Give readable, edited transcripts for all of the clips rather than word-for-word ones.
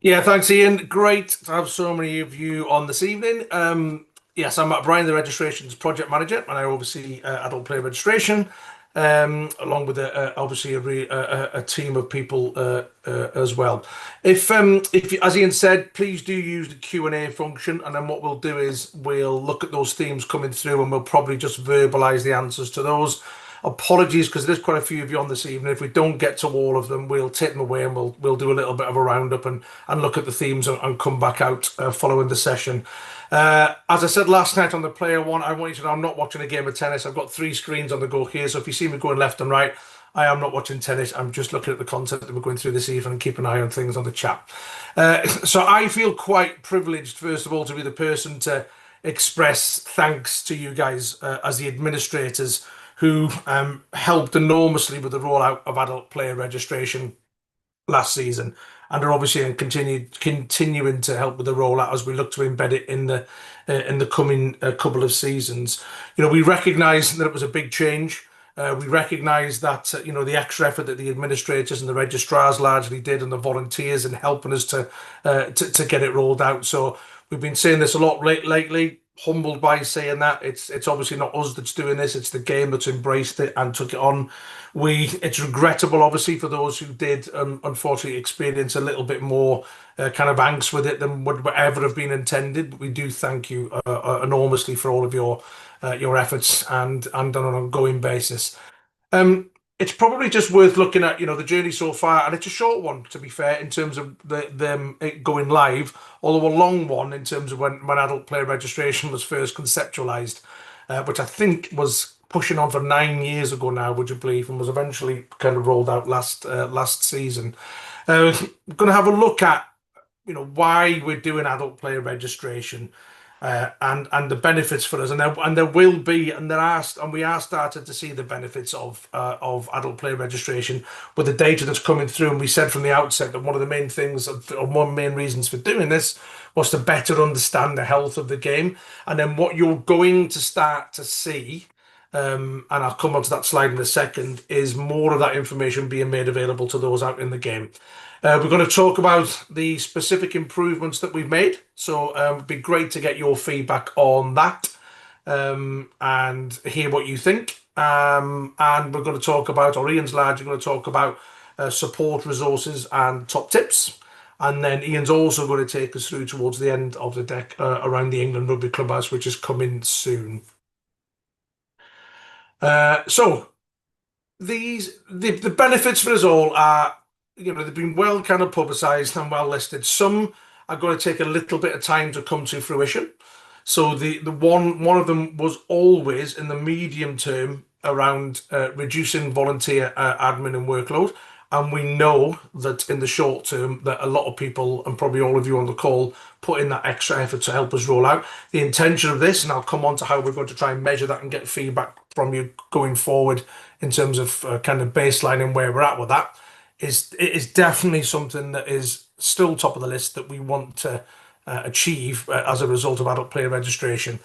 Yeah, thanks, Ian. Great to have so many of you on this evening. Yes, I'm Matt Bryan, the registrations project manager, and I oversee adult play registration, along with obviously a team of people as well. If as Ian said, please do use the Q&A function, and then what we'll do is we'll look at those themes coming through, and we'll probably just verbalise the answers to those. Apologies, because there's quite a few of you on this evening. If we don't get to all of them, we'll take them away and we'll do a little bit of a roundup and look at the themes and come back out following the session. As I said last night on the player one, I want you to know I'm not watching a game of tennis. I've got three screens on the go here, so if you see me going left and right, I am not watching tennis. I'm just looking at the content that we're going through this evening and keep an eye on things on the chat. So I feel quite privileged, first of all, to be the person to express thanks to you guys as the administrators who helped enormously with the rollout of adult player registration last season, and are obviously continuing to help with the rollout as we look to embed it in the coming couple of seasons. We recognise that it was a big change. We recognise that the extra effort that the administrators and the registrars largely did, and the volunteers in helping us to get it rolled out. So we've been saying this a lot lately. Humbled by saying that it's obviously not us that's doing this, it's the game that's embraced it and took it on. It's regrettable obviously for those who did unfortunately experience a little bit more kind of angst with it than would ever have been intended, but we do thank you enormously for all of your efforts and on an ongoing basis. It's probably just worth looking at, the journey so far, and it's a short one, to be fair, in terms of them it going live, although a long one in terms of when adult player registration was first conceptualized, which I think was pushing on for 9 years ago now, would you believe, and was eventually kind of rolled out last season. We're going to have a look at, why we're doing adult player registration. And the benefits for us, and there will be, and we are starting to see the benefits of adult player registration with the data that's coming through. And we said from the outset that one of the main things, or one of the main reasons for doing this, was to better understand the health of the game. And then what you're going to start to see, and I'll come on to that slide in a second, is more of that information being made available to those out in the game. We're going to talk about the specific improvements that we've made. So it'd be great to get your feedback on that and hear what you think. And we're going to talk about, or Ian's largely going to talk about support resources and top tips. And then Ian's also going to take us through towards the end of the deck around the England Rugby Clubhouse, which is coming soon. So the benefits for us all are, they've been well kind of publicised and well listed. Some are going to take a little bit of time to come to fruition. So the one of them was always in the medium term around reducing volunteer admin and workload. And we know that in the short term that a lot of people, and probably all of you on the call, put in that extra effort to help us roll out. The intention of this, and I'll come on to how we're going to try and measure that and get feedback from you going forward in terms of kind of baseline and where we're at with that, it is definitely something that is still top of the list that we want to achieve as a result of adult player registration.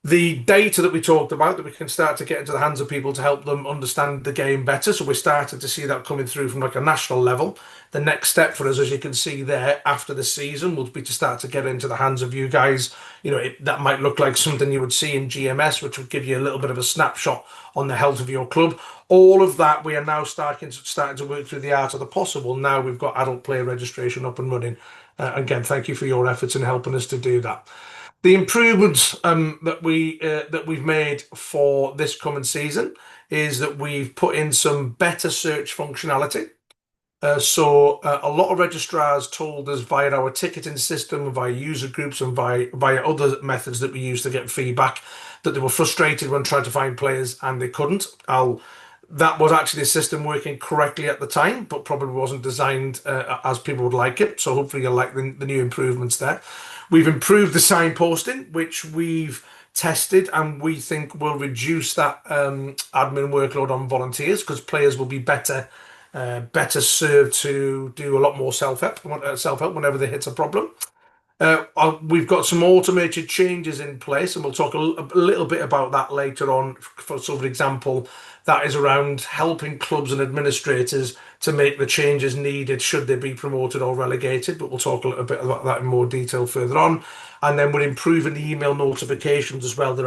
The data that we talked about, that we can start to get into the hands of people to help them understand the game better. So we're starting to see that coming through from like a national level. The next step for us, as you can see there, after the season, will be to start to get into the hands of you guys. That might look like something you would see in GMS, which would give you a little bit of a snapshot on the health of your club. All of that, we are now starting to work through the art of the possible. Now we've got adult player registration up and running. Again, thank you for your efforts in helping us to do that. The improvements that we've made for this coming season is that we've put in some better search functionality. So a lot of registrars told us via our ticketing system, via user groups, and via other methods that we use to get feedback, that they were frustrated when trying to find players and they couldn't. That was actually the system working correctly at the time, but probably wasn't designed as people would like it. So hopefully you'll like the new improvements there. We've improved the signposting, which we've tested and we think will reduce that admin workload on volunteers, because players will be better served to do a lot more self-help whenever they hit a problem. We've got some automated changes in place, and we'll talk a little bit about that later on. For example, that is around helping clubs and administrators to make the changes needed should they be promoted or relegated. But we'll talk a little bit about that in more detail further on. And then we're improving the email notifications as well that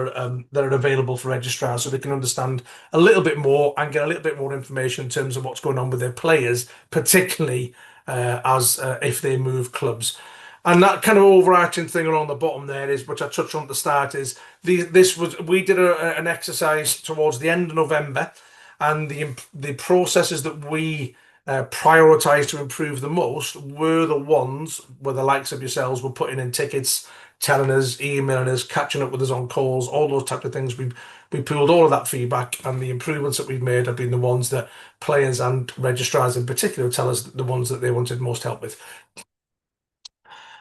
are available for registrars, so they can understand a little bit more and get a little bit more information in terms of what's going on with their players, particularly as if they move clubs. And that kind of overarching thing along the bottom there is, which I touched on at the start, is we did an exercise towards the end of November, and the processes that we prioritised to improve the most were the ones where the likes of yourselves were putting in tickets, telling us, emailing us, catching up with us on calls, all those type of things. We pooled all of that feedback, and the improvements that we've made have been the ones that players and registrars in particular tell us the ones that they wanted most help with.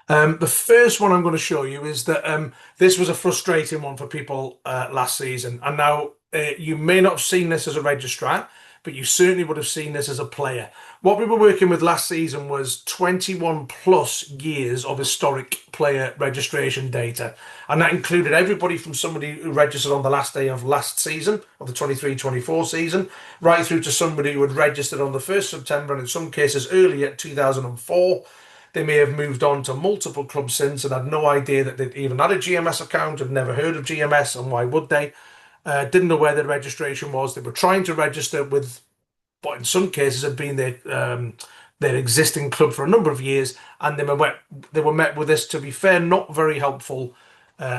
The first one I'm going to show you is that this was a frustrating one for people last season. And now you may not have seen this as a registrar, but you certainly would have seen this as a player. What we were working with last season was 21 plus years of historic player registration data. And that included everybody from somebody who registered on the last day of last season, of the 23-24 season, right through to somebody who had registered on the 1st September and in some cases earlier, 2004. They may have moved on to multiple clubs since and had no idea that they'd even had a GMS account, had never heard of GMS, and why would they? Didn't know where their registration was. They were trying to register with what in some cases had been their existing club for a number of years, and they were met with this, to be fair, not very helpful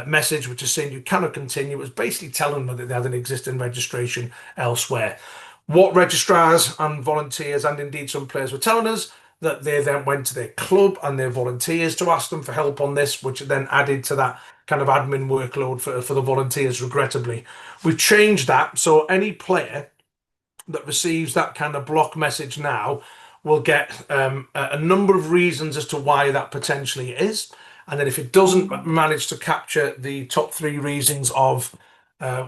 message, which is saying you cannot continue. It was basically telling them that they had an existing registration elsewhere. What registrars and volunteers, and indeed some players, were telling us that they then went to their club and their volunteers to ask them for help on this, which then added to that kind of admin workload for the volunteers, regrettably. We've changed that, so any player that receives that kind of block message now will get a number of reasons as to why that potentially is. And then if it doesn't manage to capture the top 3 reasons of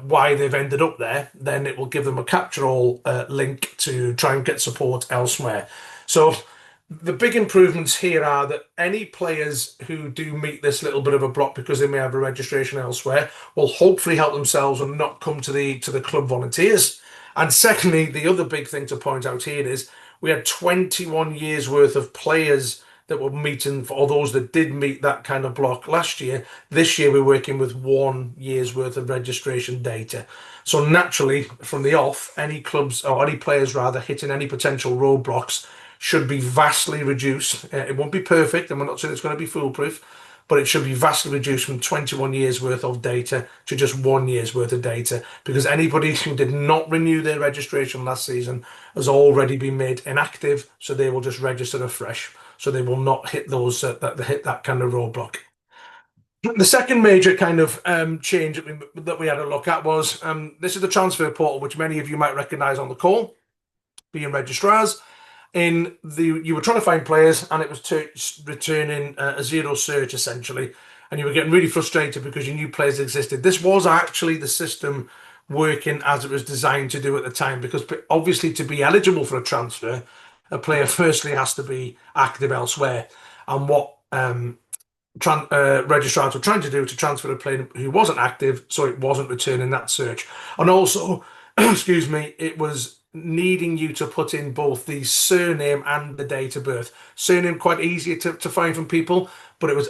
why they've ended up there, then it will give them a capture all link to try and get support elsewhere. So the big improvements here are that any players who do meet this little bit of a block because they may have a registration elsewhere will hopefully help themselves and not come to the club volunteers. And secondly, the other big thing to point out here is we had 21 years worth of players that were meeting, for all those that did meet that kind of block last year. This year we're working with 1 year's worth of registration data. So naturally, from the off, any clubs or any players rather hitting any potential roadblocks should be vastly reduced. It won't be perfect, and we're not saying it's going to be foolproof, but it should be vastly reduced from 21 years worth of data to just 1 year's worth of data, because anybody who did not renew their registration last season has already been made inactive, so they will just register afresh. So they will not hit those hit that kind of roadblock. The second major kind of change that we had a look at was this is the transfer portal, which many of you might recognise on the call, being registrars. You were trying to find players, and it was returning a zero search essentially, and you were getting really frustrated because you knew players existed. This was actually the system working as it was designed to do at the time, because obviously to be eligible for a transfer, a player firstly has to be active elsewhere, and what registrars were trying to do to transfer a player who wasn't active, so it wasn't returning that search. And also, excuse me, it was needing you to put in both the surname and the date of birth. Surname quite easy to find from people, but it was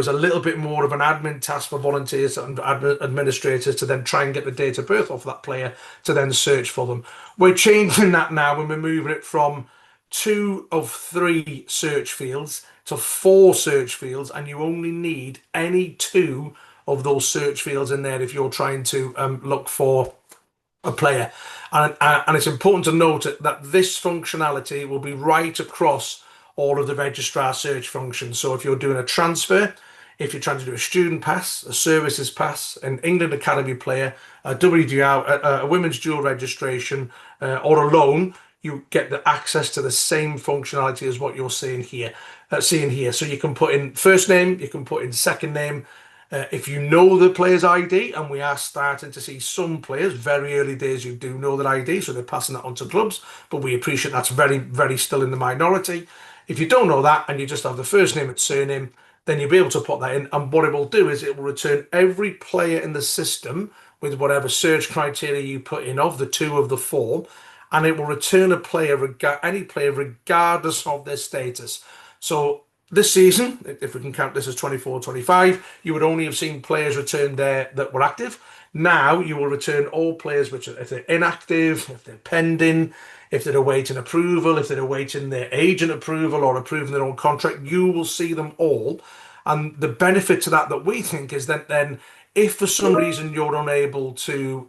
a little bit more of an admin task for volunteers and administrators to then try and get the date of birth off that player to then search for them. We're changing that now, and we're moving it from 2 of 3 search fields to 4 search fields, and you only need any 2 of those search fields in there if you're trying to look for a player. And it's important to note that this functionality will be right across all of the registrar search functions. So if you're doing a transfer, if you're trying to do a student pass, a services pass, an England Academy player, a WDR, a women's dual registration, or a loan, you get the access to the same functionality as what you're seeing here. So you can put in first name, you can put in second name. If you know the player's ID, and we are starting to see some players, very early days, who do know that ID, so they're passing that on to clubs, but we appreciate that's very, very still in the minority. If you don't know that and you just have the first name and surname, then you'll be able to put that in, and what it will do is it will return every player in the system with whatever search criteria you put in of the 2 of the 4, and it will return a player, any player, regardless of their status. So this season, if we can count this as 24-25, you would only have seen players returned there that were active. Now you will return all players which, if they're inactive, if they're pending, if they're awaiting approval, if they're awaiting their agent approval or approving their own contract, you will see them all. And the benefit to that we think is that then, if for some reason you're unable to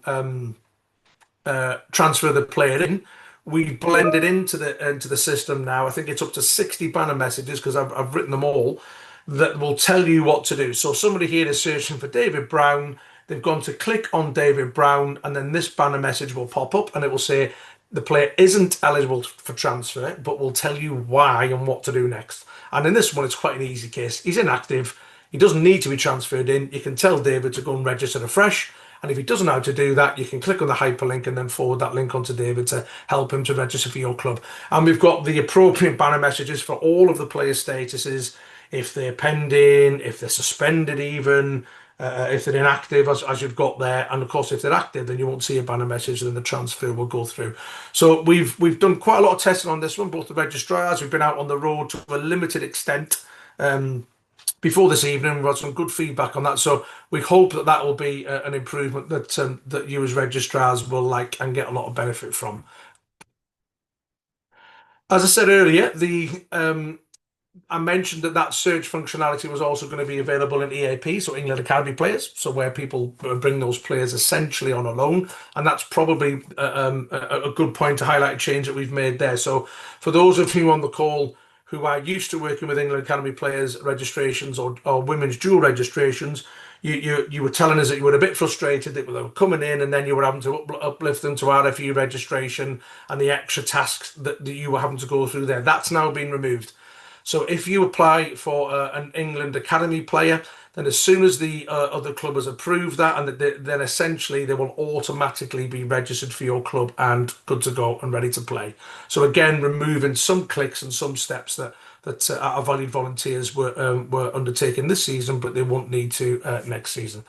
transfer the player in, we blend it into the system now. I think it's up to 60 banner messages, because I've written them all, that will tell you what to do. So if somebody here is searching for David Brown, they've gone to click on David Brown, and then this banner message will pop up, and it will say the player isn't eligible for transfer, but will tell you why and what to do next. And in this one, it's quite an easy case. He's inactive. He doesn't need to be transferred in. You can tell David to go and register afresh. And if he doesn't know how to do that, you can click on the hyperlink and then forward that link onto David to help him to register for your club. And we've got the appropriate banner messages for all of the player statuses, if they're pending, if they're suspended even, if they're inactive, as you've got there. And of course, if they're active, then you won't see a banner message, then the transfer will go through. So we've done quite a lot of testing on this one, both the registrars. We've been out on the road to a limited extent. Before this evening, we've got some good feedback on that, so we hope that will be an improvement that you as registrars will like and get a lot of benefit from. As I said earlier, I mentioned that search functionality was also going to be available in EAP, so England Academy players, so where people bring those players essentially on a loan, and that's probably a good point to highlight a change that we've made there. So for those of you on the call who are used to working with England Academy players registrations or women's dual registrations, you were telling us that you were a bit frustrated that they were coming in and then you were having to uplift them to RFU registration and the extra tasks that you were having to go through there. That's now been removed. So if you apply for an England Academy player, then as soon as the other club has approved that, and then essentially they will automatically be registered for your club and good to go and ready to play. So again, removing some clicks and some steps that our valued volunteers were undertaking this season, but they won't need to next season.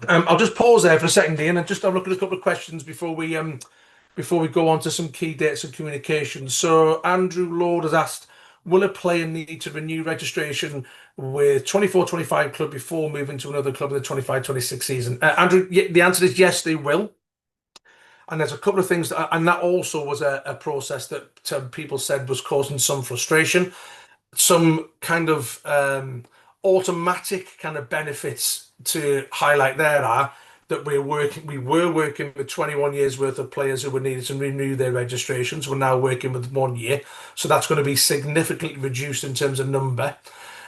I'll just pause there for a second, Ian, and just have a look at a couple of questions before we go on to some key dates and communications. So Andrew Lord has asked, will a player need to renew registration with 24-25 club before moving to another club in the 25-26 season? Andrew, the answer is yes, they will. And there's a couple of things, and that also was a process that people said was causing some frustration. Some kind of automatic kind of benefits to highlight there are that we were working with 21 years worth of players who were needed to renew their registrations. We're now working with 1 year, so that's going to be significantly reduced in terms of number.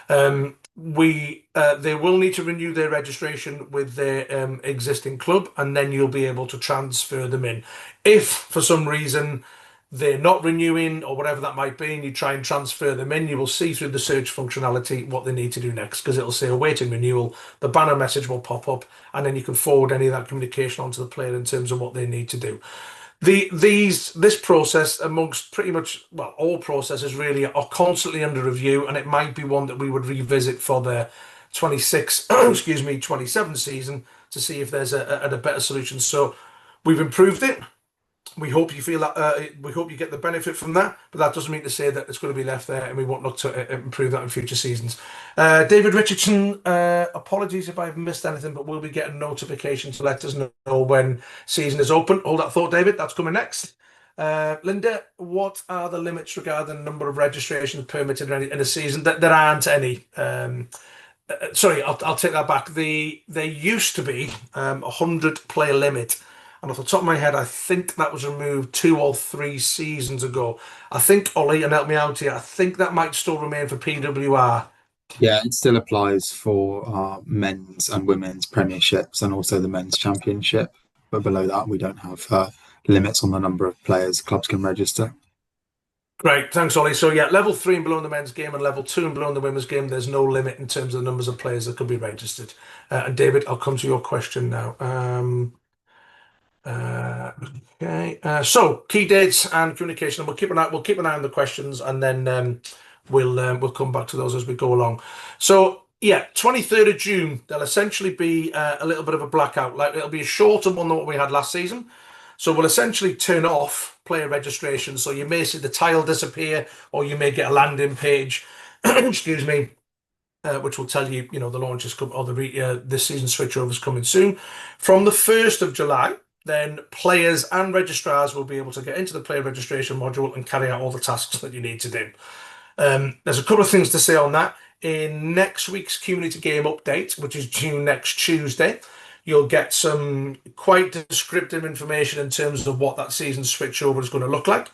They will need to renew their registration with their existing club, and then you'll be able to transfer them in. If for some reason they're not renewing or whatever that might be, and you try and transfer them in, you will see through the search functionality what they need to do next, because it'll say awaiting renewal, the banner message will pop up, and then you can forward any of that communication onto the player in terms of what they need to do. This process, amongst pretty much, well, all processes really, are constantly under review, and it might be one that we would revisit for the 27 season to see if there's a better solution. So we've improved it. We hope you feel that. We hope you get the benefit from that, but that doesn't mean to say that it's going to be left there, and we won't look to improve that in future seasons. David Richardson, apologies if I've missed anything, but we'll be getting notifications to let us know when season is open. Hold that thought, David. That's coming next. Linda, what are the limits regarding the number of registrations permitted in a season? There aren't any. Sorry, I'll take that back. There used to be 100 player limit. And off the top of my head, I think that was removed 2 or 3 seasons ago. I think, Ollie, and help me out here, I think that might still remain for PWR. Yeah, it still applies for our men's and women's premierships and also the men's championship. But below that, we don't have limits on the number of players clubs can register. Great, thanks, Ollie. So yeah, level 3 and below in the men's game and level 2 and below in the women's game, there's no limit in terms of the numbers of players that could be registered. And David, I'll come to your question now. Okay. So key dates and communication. We'll keep an eye on the questions, and then we'll come back to those as we go along. So yeah, 23rd of June. There'll essentially be a little bit of a blackout. Like, it'll be a shorter one than what we had last season. So we'll essentially turn off player registration. So you may see the tile disappear, or you may get a landing page, excuse me, which will tell you, the launch is coming, or this season switchover is coming soon. From the 1st of July, then players and registrars will be able to get into the player registration module and carry out all the tasks that you need to do. There's a couple of things to say on that. In next week's community game update, which is due next Tuesday, you'll get some quite descriptive information in terms of what that season switchover is going to look like,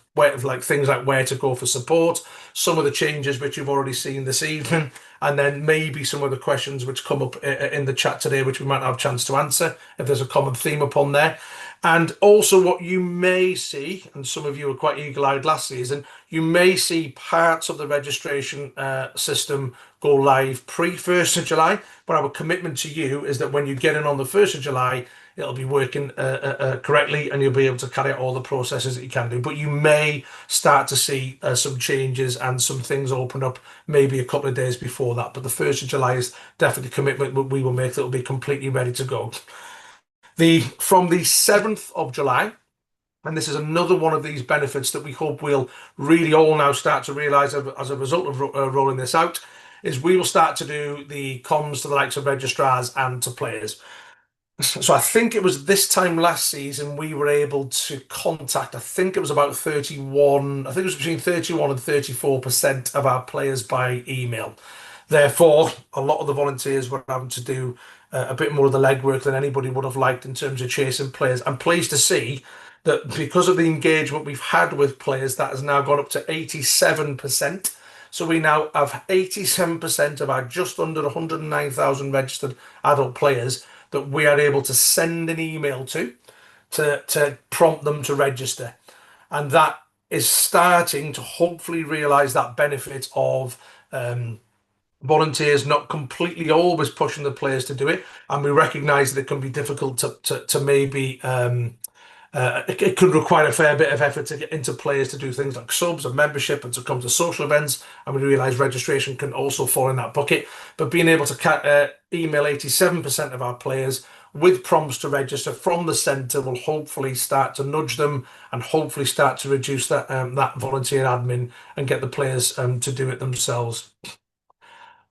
things like where to go for support, some of the changes which you've already seen this evening, and then maybe some of the questions which come up in the chat today, which we might have a chance to answer if there's a common theme upon there. And also what you may see, and some of you were quite eagle-eyed last season, you may see parts of the registration system go live pre-1st of July, but our commitment to you is that when you get in on the 1st of July, it'll be working correctly and you'll be able to carry out all the processes that you can do. But you may start to see some changes and some things open up maybe a couple of days before that. But the 1st of July is definitely a commitment that we will make that will be completely ready to go. From the 7th of July, and this is another one of these benefits that we hope we'll really all now start to realise as a result of rolling this out, is we will start to do the comms to the likes of registrars and to players. So I think it was this time last season we were able to contact, I think it was about 31, I think it was between 31 and 34% of our players by email. Therefore, a lot of the volunteers were having to do a bit more of the legwork than anybody would have liked in terms of chasing players. I'm pleased to see that because of the engagement we've had with players, that has now gone up to 87%. So we now have 87% of our just under 109,000 registered adult players that we are able to send an email to prompt them to register. And that is starting to hopefully realise that benefit of volunteers not completely always pushing the players to do it. And we recognise that it can be difficult to maybe... it could require a fair bit of effort to get into players to do things like subs and membership and to come to social events. And we realise registration can also fall in that bucket. But being able to email 87% of our players with prompts to register from the centre will hopefully start to nudge them and hopefully start to reduce that volunteer admin and get the players to do it themselves.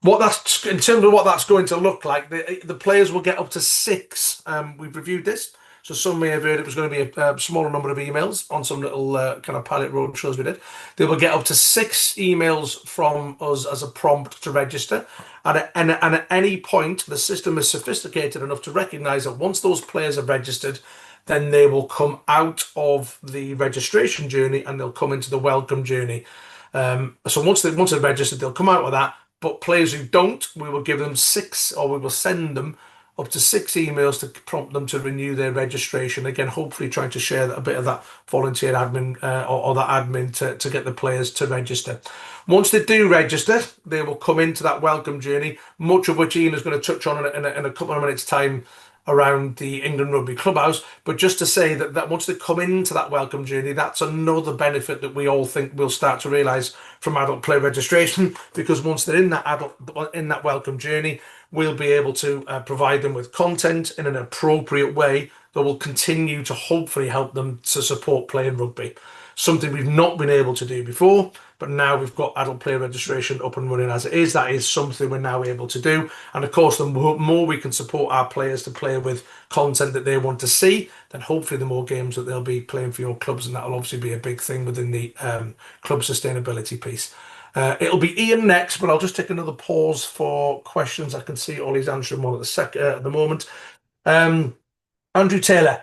In terms of what that's going to look like, the players will get up to 6. We've reviewed this. So some may have heard it was going to be a smaller number of emails on some little kind of pilot road shows we did. They will get up to 6 emails from us as a prompt to register. And at any point, the system is sophisticated enough to recognise that once those players have registered, then they will come out of the registration journey and they'll come into the welcome journey. So once they've registered, they'll come out of that. But players who don't, we will give them 6, or we will send them up to 6 emails to prompt them to renew their registration. Again, hopefully trying to share a bit of that volunteer admin or that admin to get the players to register. Once they do register, they will come into that welcome journey, much of which Ian is going to touch on in a couple of minutes' time around the England Rugby Clubhouse. But just to say that once they come into that welcome journey, that's another benefit that we all think we'll start to realise from adult player registration, because once they're in that welcome journey, we'll be able to provide them with content in an appropriate way that will continue to hopefully help them to support playing rugby. Something we've not been able to do before, but now we've got adult player registration up and running as it is. That is something we're now able to do. And of course, the more we can support our players to play with content that they want to see, then hopefully the more games that they'll be playing for your clubs. And that'll obviously be a big thing within the club sustainability piece. It'll be Ian next, but I'll just take another pause for questions. I can see Ollie's answering one at the moment. Andrew Taylor.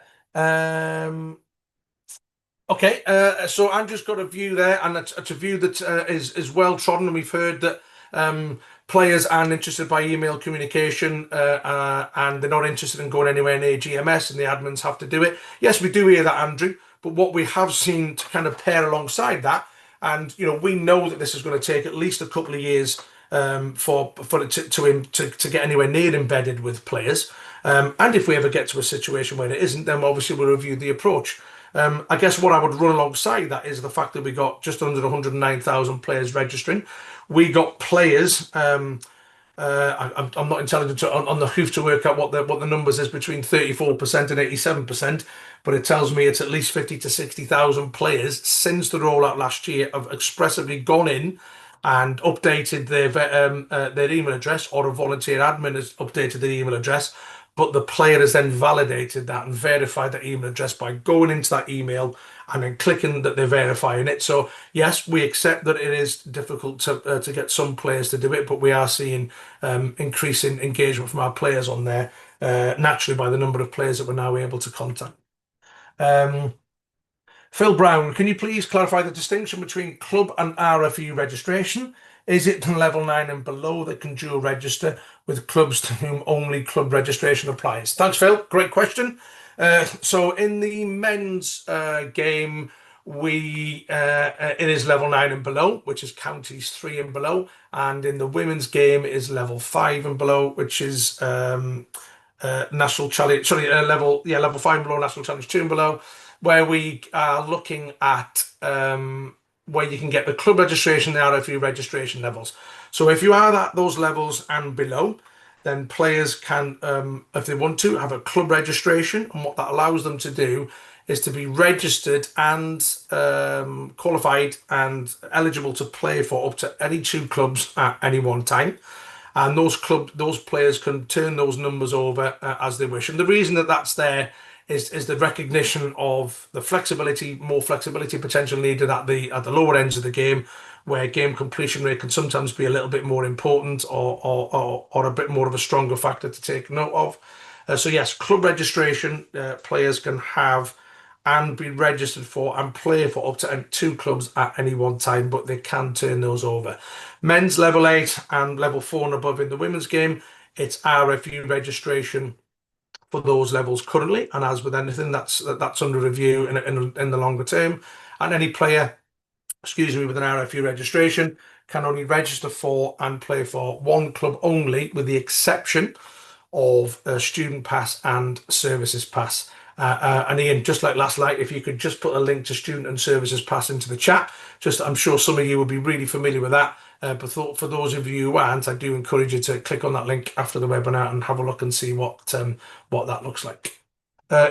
Okay, so Andrew's got a view there, and it's a view that is well trodden, and we've heard that players aren't interested by email communication and they're not interested in going anywhere near GMS, and the admins have to do it. Yes, we do hear that, Andrew, but what we have seen to kind of pair alongside that, and we know that this is going to take at least a couple of years for it to get anywhere near embedded with players. And if we ever get to a situation where it isn't, then obviously we'll review the approach. I guess what I would run alongside that is the fact that we got just under 109,000 players registering. We got players I'm not intelligent on the hoof to work out what the numbers is between 34% and 87%, but it tells me it's at least 50 to 60,000 players since the rollout last year have expressively gone in and updated their email address, or a volunteer admin has updated their email address. But the player has then validated that and verified that email address by going into that email and then clicking that they're verifying it. So yes, we accept that it is difficult to get some players to do it, but we are seeing increasing engagement from our players on there, naturally by the number of players that we're now able to contact. Phil Brown, can you please clarify the distinction between club and RFU registration? Is it level 9 and below that can dual register with clubs to whom only club registration applies? Thanks, Phil. Great question. So in the men's game, it is level 9 and below, which is counties 3 and below, and in the women's game it is level 5 and below, which is national challenge. Sorry, level 5 and below, national challenge 2 and below, where we are looking at where you can get the club registration, the RFU registration levels. So if you are at those levels and below, then players can, if they want to, have a club registration. And what that allows them to do is to be registered and qualified and eligible to play for up to any 2 clubs at any one time. And those players can turn those numbers over as they wish. And the reason that that's there is the recognition of the flexibility, more flexibility potential needed at the lower ends of the game, where game completion rate can sometimes be a little bit more important or a bit more of a stronger factor to take note of. So yes, club registration, players can have and be registered for and play for up to 2 clubs at any one time, but they can turn those over. Men's level 8 and level 4 and above in the women's game, it's RFU registration for those levels currently, and as with anything, that's under review in the longer term. And any player, with an RFU registration can only register for and play for 1 club only, with the exception of a student pass and services pass. And Ian, just like last night, if you could just put a link to student and services pass into the chat, I'm sure some of you will be really familiar with that. But for those of you who aren't, I do encourage you to click on that link after the webinar and have a look and see what that looks like.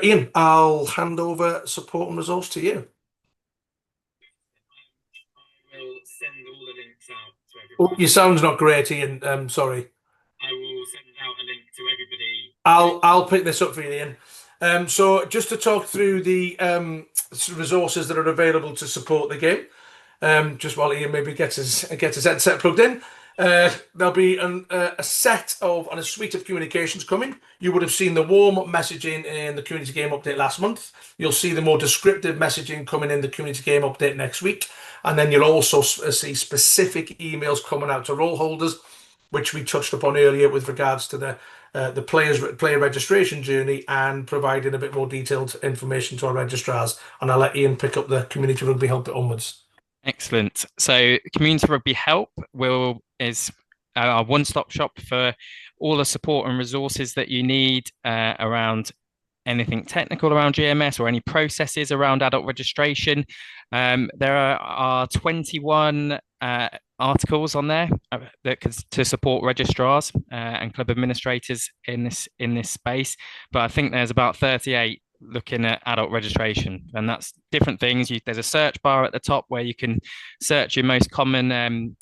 Ian, I'll hand over support and resource to you. I will send all the links out to everybody. Oh, your sound's not great, Ian. Sorry. I will send out a link to everybody. I'll pick this up for you, Ian. So just to talk through the resources that are available to support the game, just while Ian maybe gets his headset plugged in. There'll be a suite of communications coming. You would have seen the warm-up messaging in the community game update last month. You'll see the more descriptive messaging coming in the community game update next week. And then you'll also see specific emails coming out to role holders, which we touched upon earlier with regards to the player registration journey and providing a bit more detailed information to our registrars. And I'll let Ian pick up the community rugby help onwards. Excellent. So Community Rugby Help is our one-stop shop for all the support and resources that you need around anything technical around GMS or any processes around adult registration. There are 21 articles on there to support registrars and club administrators in this space, but I think there's about 38 looking at adult registration, and that's different things. There's a search bar at the top where you can search your most common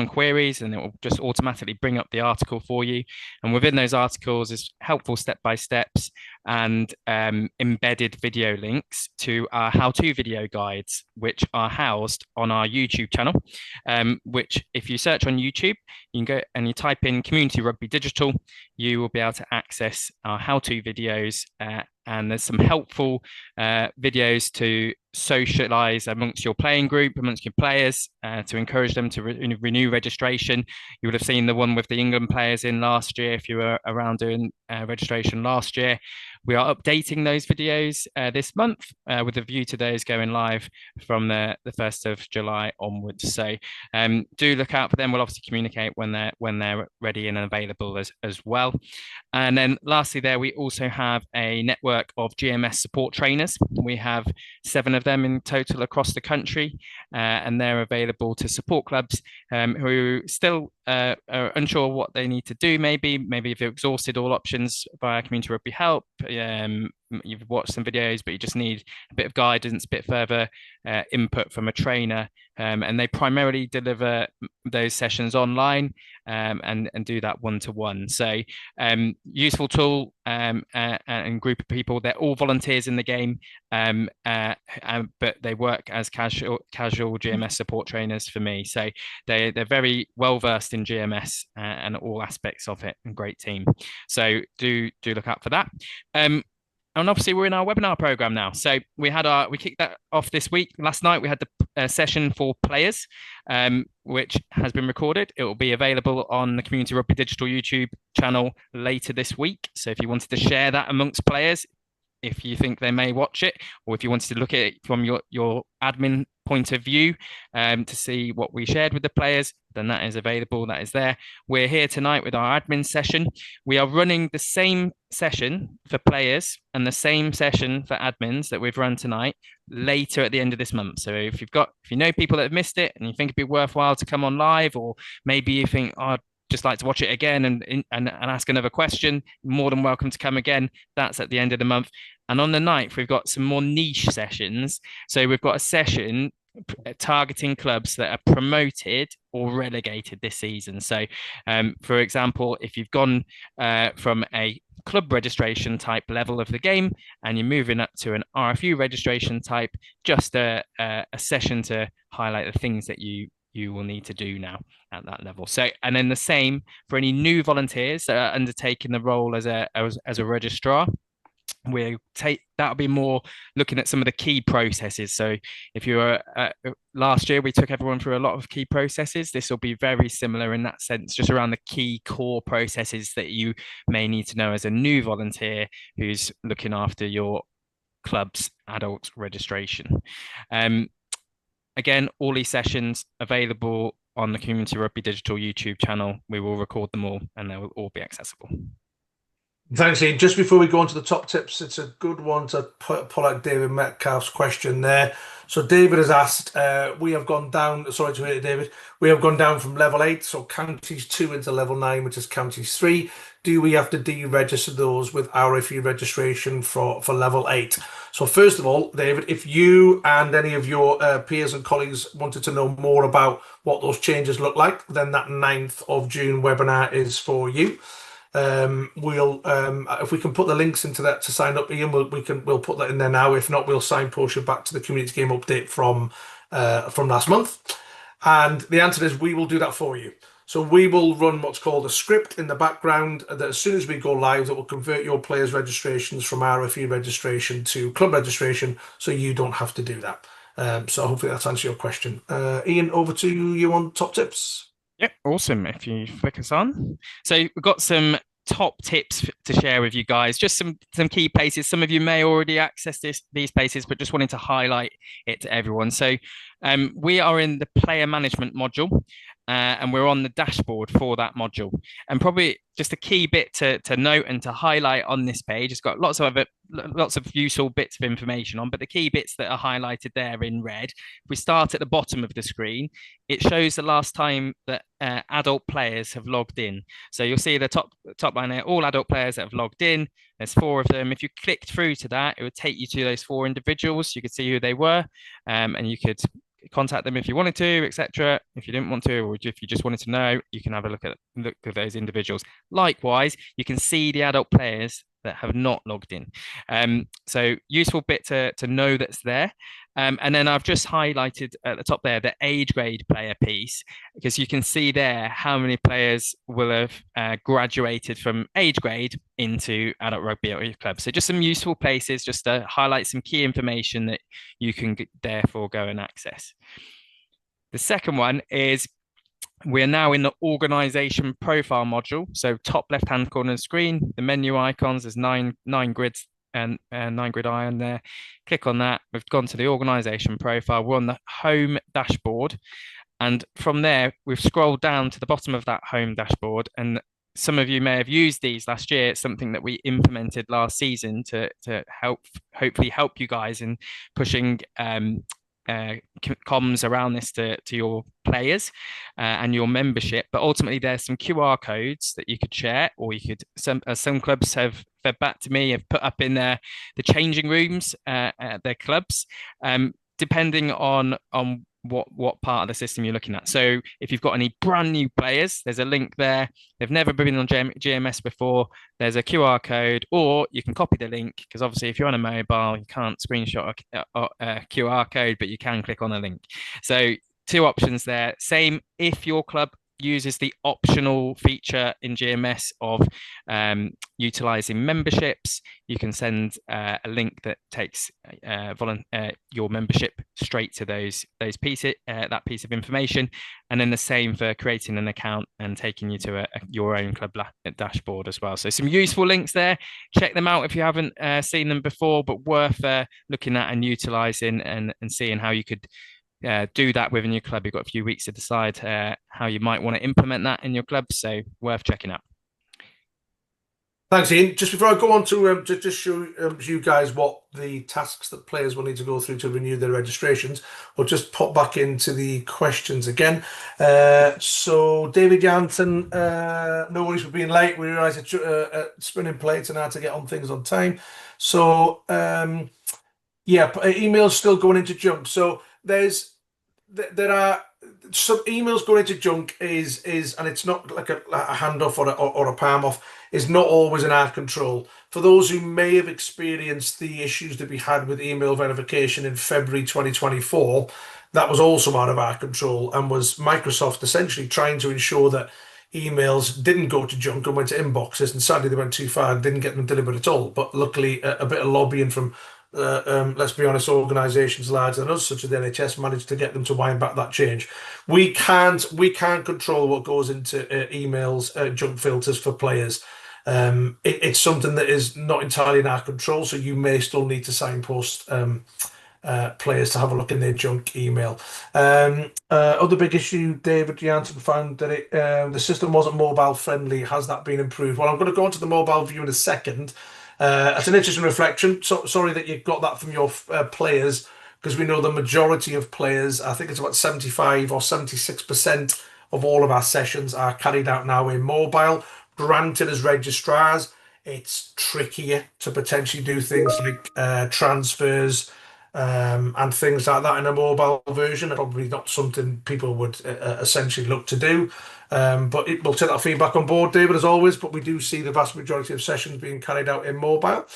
queries, and it will just automatically bring up the article for you. And within those articles is helpful step-by-steps and embedded video links to our how-to video guides, which are housed on our YouTube channel, which if you search on YouTube, you can go and you type in Community Rugby Digital, you will be able to access our how-to videos, and there's some helpful videos to socialize amongst your playing group, amongst your players, to encourage them to renew registration. You would have seen the one with the England players in last year if you were around doing registration last year, We are updating those videos this month with a view to those going live from the 1st of July onwards. So do look out for them. We'll obviously communicate when they're ready and available as well. And then lastly there, we also have a network of GMS support trainers. We have 7 of them in total across the country, and they're available to support clubs who still are unsure what they need to do. Maybe if you've exhausted all options via Community Rugby Help, you've watched some videos, but you just need a bit of guidance, a bit further input from a trainer. And they primarily deliver those sessions online and do that one-to-one. So useful tool and group of people. They're all volunteers in the game, but they work as casual GMS support trainers for me. So they're very well versed in GMS and all aspects of it, and great team. So do look out for that. And obviously we're in our webinar program now. So we kicked that off this week. Last night we had the session for players, which has been recorded. It will be available on the Community Rugby Digital YouTube channel later this week. So if you wanted to share that amongst players, if you think they may watch it, or if you wanted to look at it from your admin point of view to see what we shared with the players, then that is available, that is there. We're here tonight with our admin session. We are running the same session for players and the same session for admins that we've run tonight later at the end of this month. So if you know people that have missed it and you think it'd be worthwhile to come on live, or maybe you think, I'd just like to watch it again and ask another question, more than welcome to come again. That's at the end of the month. And on the 9th, we've got some more niche sessions. So we've got a session targeting clubs that are promoted or relegated this season. So for example, if you've gone from a club registration type level of the game and you're moving up to an RFU registration type, just a session to highlight the things that you will need to do now at that level. So, and then the same for any new volunteers that are undertaking the role as a registrar. That'll be more looking at some of the key processes. So if you were last year, we took everyone through a lot of key processes. This will be very similar in that sense, just around the key core processes that you may need to know as a new volunteer who's looking after your club's adult registration. Again, all these sessions available on the Community Rugby Digital YouTube channel. We will record them all and they will all be accessible. Thanks, Ian. Just before we go on to the top tips, it's a good one to pull out David Metcalf's question there. So David has asked, we have gone down, sorry to hear it, David, we have gone down from level 8, so counties 2 into level 9, which is counties 3. Do we have to deregister those with RFU registration for level 8? So first of all, David, if you and any of your peers and colleagues wanted to know more about what those changes look like, then that 9th of June webinar is for you. If we can put the links into that to sign up, Ian, we'll put that in there now. If not, we'll signpost you back to the community game update from last month. And the answer is we will do that for you. So we will run what's called a script in the background that as soon as we go live, that will convert your players' registrations from RFE registration to club registration, so you don't have to do that. So hopefully that's answered your question. Ian, over to you on top tips. Yeah, awesome. If you flick us on. So we've got some top tips to share with you guys, just some key places. Some of you may already access these places, but just wanted to highlight it to everyone. So we are in the player management module. And we're on the dashboard for that module. And probably just a key bit to note and to highlight on this page, it's got lots of useful bits of information on, but the key bits that are highlighted there in red, if we start at the bottom of the screen, it shows the last time that adult players have logged in. So you'll see the top line there, all adult players that have logged in. There's 4 of them. If you clicked through to that, it would take you to those 4 individuals. You could see who they were, and you could contact them if you wanted to, etc. If you didn't want to, or if you just wanted to know, you can have a look at those individuals. Likewise, you can see the adult players that have not logged in. So useful bit to know that's there. And then I've just highlighted at the top there the age grade player piece, because you can see there how many players will have graduated from age grade into adult rugby at your club. So just some useful places just to highlight some key information that you can therefore go and access. The second one is we're now in the organization profile module. So top left-hand corner of the screen, the menu icons, there's nine grids 9 Grid Iron there. Click on that. We've gone to the organisation profile. We're on the home dashboard. And from there, we've scrolled down to the bottom of that home dashboard. And some of you may have used these last year. It's something that we implemented last season to hopefully help you guys in pushing comms around this to your players and your membership. But ultimately, there's some QR codes that you could share, or you could, some clubs have fed back to me, have put up in the changing rooms at their clubs, depending on what part of the system you're looking at. So if you've got any brand new players, there's a link there. They've never been on GMS before. There's a QR code, or you can copy the link, because obviously if you're on a mobile, you can't screenshot a QR code, but you can click on a link. So 2 options there. Same if your club uses the optional feature in GMS of utilizing memberships. You can send a link that takes your membership straight to that piece of information, and then the same for creating an account and taking you to your own club dashboard as well. So some useful links there. Check them out if you haven't seen them before, but worth looking at and utilizing and seeing how you could do that within your club. You've got a few weeks to decide how you might want to implement that in your club, so worth checking out. Thanks, Ian. Just before I go on to just show you guys what the tasks that players will need to go through to renew their registrations, we'll just pop back into the questions again. So David Jansen, no worries for being late. We realise it's spinning plates and how to get on things on time. So yeah, emails still going into junk. So there are some emails going into junk is and it's not like a handoff or a palm off, is not always in our control. For those who may have experienced the issues that we had with email verification in February 2024, that was also out of our control, and was Microsoft essentially trying to ensure that emails didn't go to junk and went to inboxes, and sadly they went too far and didn't get them delivered at all. But luckily a bit of lobbying from let's be honest, organisations larger than us, such as the NHS, managed to get them to wind back that change. We can't control what goes into emails, junk filters for players. It's something that is not entirely in our control, so you may still need to signpost players to have a look in their junk email. Other big issue, David Jansen found that the system wasn't mobile friendly. Has that been improved? Well, I'm going to go on to the mobile view in a second. It's an interesting reflection. So sorry that you got that from your players, because we know the majority of players, I think it's about 75 or 76% of all of our sessions are carried out now in mobile. Granted, as registrars, it's trickier to potentially do things like transfers and things like that in a mobile version. Probably not something people would essentially look to do. But we'll take that feedback on board, David, as always. But we do see the vast majority of sessions being carried out in mobile.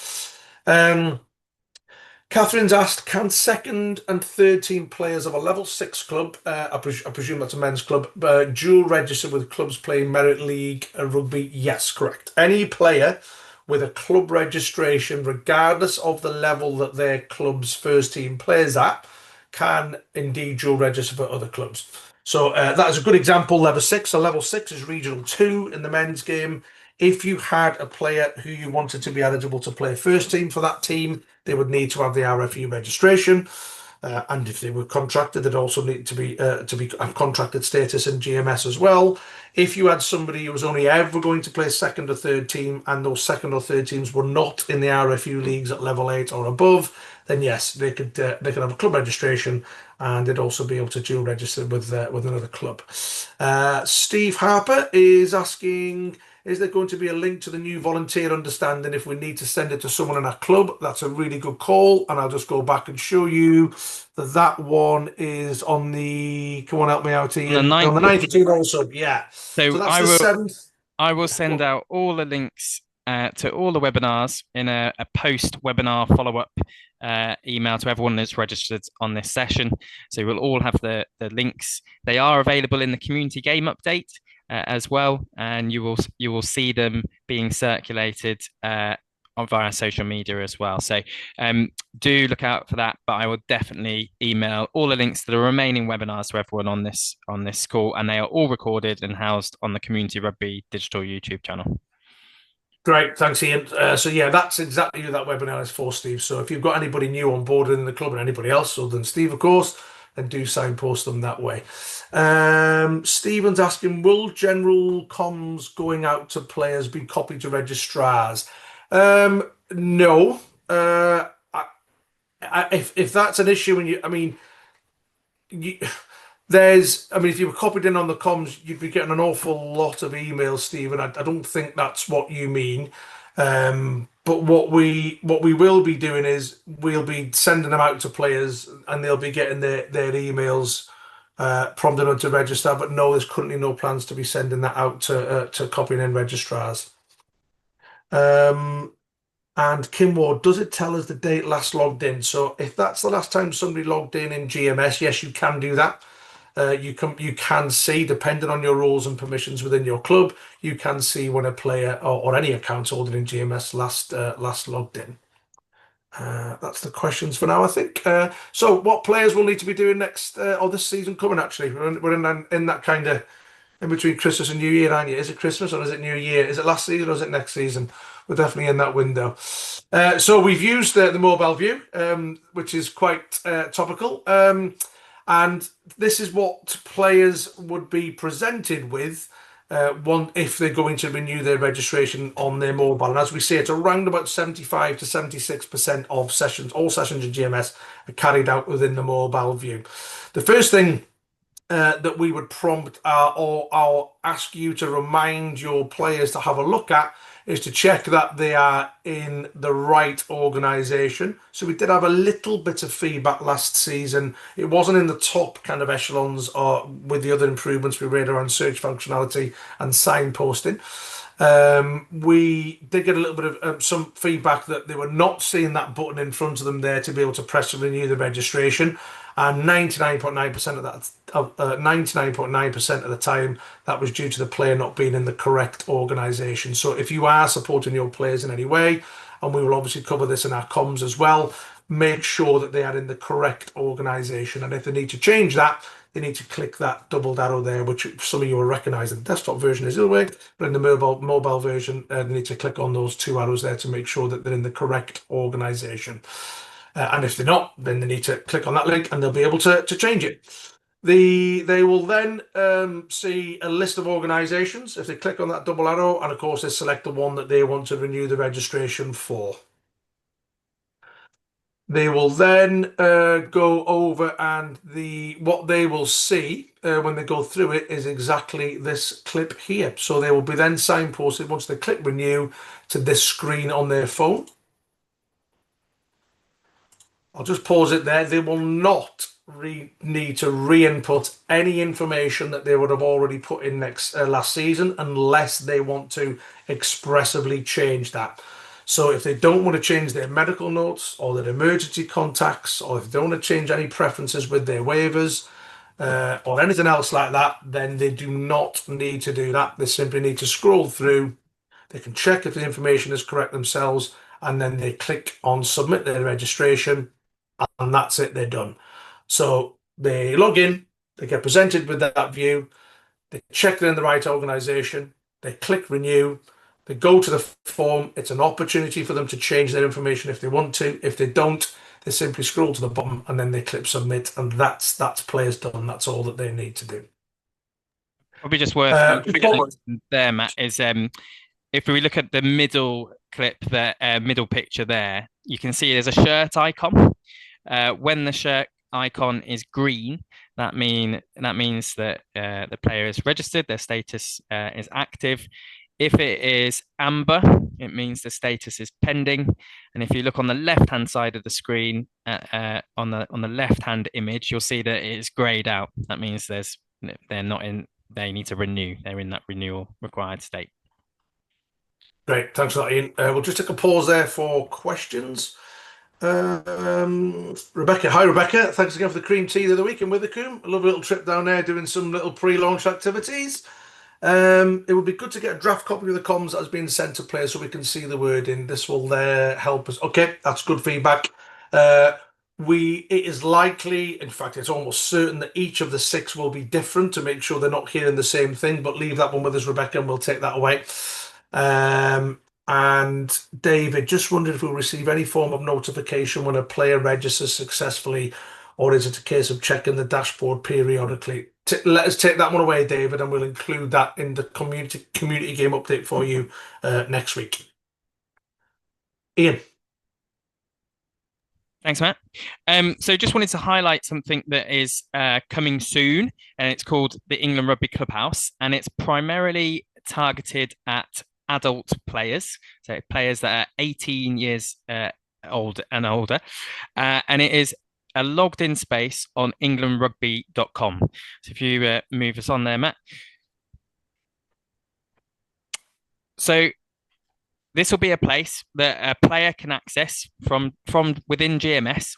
Catherine's asked, can second and third team players of a level 6 club, I presume that's a men's club, dual register with clubs playing Merit League Rugby? Yes, correct. Any player with a club registration, regardless of the level that their club's first team plays at, can indeed dual register for other clubs. So that is a good example, level 6. So level 6 is regional 2 in the men's game. If you had a player who you wanted to be eligible to play first team for that team, they would need to have the RFU registration. And if they were contracted, they'd also need to be have contracted status in GMS as well. If you had somebody who was only ever going to play second or third team, and those second or third teams were not in the RFU leagues at level 8 or above, then yes, they could have a club registration, and they'd also be able to dual register with another club. Steve Harper is asking, is there going to be a link to the new volunteer understanding if we need to send it to someone in our club? That's a really good call, and I'll just go back and show you that one is on the. Come on, help me out here. On the 9th of June also, yeah. So that's the 7th. I will send out all the links to all the webinars in a post-webinar follow-up email to everyone that's registered on this session. So we'll all have the links. They are available in the community game update as well, and you will see them being circulated via social media as well. So do look out for that, but I will definitely email all the links to the remaining webinars to everyone on this call, and they are all recorded and housed on the Community Rugby digital YouTube channel. Great, thanks, Ian. So yeah, that's exactly who that webinar is for, Steve. So if you've got anybody new on board in the club and anybody else other than Steve, of course, then do signpost them that way. Stephen's asking, will general comms going out to players be copied to registrars? No. If that's an issue, and if you were copied in on the comms, you'd be getting an awful lot of emails, Stephen. I don't think that's what you mean. But what we will be doing is we'll be sending them out to players, and they'll be getting their emails prompting them to register. But no, there's currently no plans to be sending that out to copying in registrars. And Kim Ward, does it tell us the date last logged in? So if that's the last time somebody logged in GMS, yes, you can do that. You can see, depending on your rules and permissions within your club, you can see when a player or any account holder in GMS last logged in. That's the questions for now, I think. So what players will need to be doing next or this season coming? Actually, we're in that kind of in between Christmas and New Year, aren't you? Is it Christmas or is it New Year? Is it last season or is it next season? We're definitely in that window. So we've used the mobile view, which is quite topical. And this is what players would be presented with if they're going to renew their registration on their mobile. And as we see, it's around about 75 to 76% of sessions, all sessions in GMS are carried out within the mobile view. The first thing that we would prompt or I'll ask you to remind your players to have a look at is to check that they are in the right organisation. So we did have a little bit of feedback last season. It wasn't in the top kind of echelons or with the other improvements we made around search functionality and signposting. We did get a little bit of some feedback that they were not seeing that button in front of them there to be able to press to renew the registration. And 99.9% of that, 99.9% of the time, that was due to the player not being in the correct organisation. So if you are supporting your players in any way, and we will obviously cover this in our comms as well, make sure that they are in the correct organisation. And if they need to change that, they need to click that double arrow there, which some of you will recognise in the desktop version is the other way, but in the mobile version, they need to click on those two arrows there to make sure that they're in the correct organisation. And if they're not, then they need to click on that link and they'll be able to change it. They will then see a list of organisations if they click on that double arrow, and of course they select the one that they want to renew the registration for. They will then go over, and what they will see when they go through it is exactly this clip here. So they will be then signposted once they click renew to this screen on their phone. I'll just pause it there. They will not need to re-input any information that they would have already put in last season unless they want to expressively change that. So if they don't want to change their medical notes or their emergency contacts, or if they don't want to change any preferences with their waivers or anything else like that, then they do not need to do that. They simply need to scroll through. They can check if the information is correct themselves, and then they click on submit their registration, and that's it, they're done. So they log in, they get presented with that view, they check they're in the right organisation, they click renew, they go to the form. It's an opportunity for them to change their information if they want to. If they don't, they simply scroll to the bottom and then they click submit, and that's players done. That's all that they need to do. Probably just worth there, Matt, is if we look at the middle clip there, middle picture there, you can see there's a shirt icon. When the shirt icon is green, that means that the player is registered, their status is active. If it is amber, it means the status is pending. And if you look on the left-hand side of the screen, on the left-hand image, you'll see that it is greyed out. That means they're not in. They need to renew. They're in that renewal required state. Great, thanks for that, Ian. We'll just take a pause there for questions. Rebecca, hi Rebecca. Thanks again for the cream tea the other week in Withercombe. A lovely little trip down there doing some little pre-launch activities. It would be good to get a draft copy of the comms that has been sent to players so we can see the wording. This will help us. Okay, that's good feedback. It is likely, in fact, it's almost certain that each of the 6 will be different to make sure they're not hearing the same thing, but leave that one with us, Rebecca, and we'll take that away. And David, just wondered if we'll receive any form of notification when a player registers successfully, or is it a case of checking the dashboard periodically? Let us take that one away, David, and we'll include that in the community game update for you next week. Ian. Thanks, Matt. So just wanted to highlight something that is coming soon, and it's called the England Rugby Clubhouse, and it's primarily targeted at adult players, so players that are 18 years old and older, and it is a logged in space on englandrugby.com. So if you move us on there, Matt. So this will be a place that a player can access from within GMS.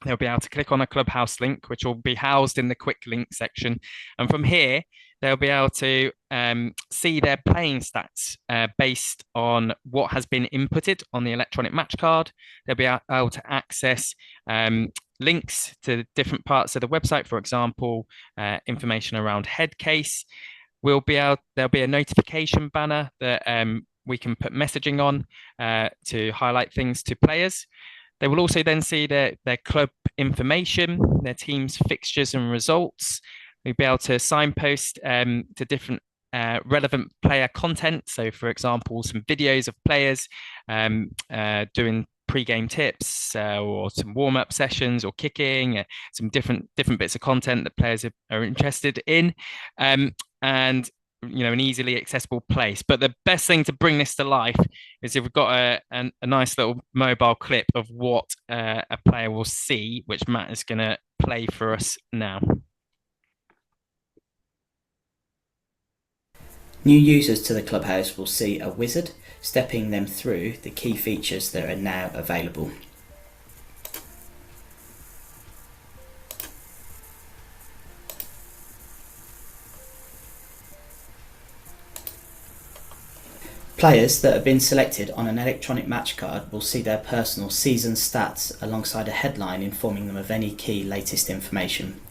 They'll be able to click on a Clubhouse link, which will be housed in the quick link section. And from here, they'll be able to see their playing stats based on what has been inputted on the electronic match card. They'll be able to access links to different parts of the website, for example, information around head case. There'll be a notification banner that we can put messaging on to highlight things to players. They will also then see their club information, their team's fixtures and results. We'll be able to signpost to different relevant player content. So, for example, some videos of players doing pre-game tips or some warm-up sessions or kicking, some different bits of content that players are interested in. And an easily accessible place. But the best thing to bring this to life is if we've got a nice little mobile clip of what a player will see, which Matt is going to play for us now. New users to the Clubhouse will see a wizard stepping them through the key features that are now available. Players that have been selected on an electronic match card will see their personal season stats alongside a headline informing them of any key latest information.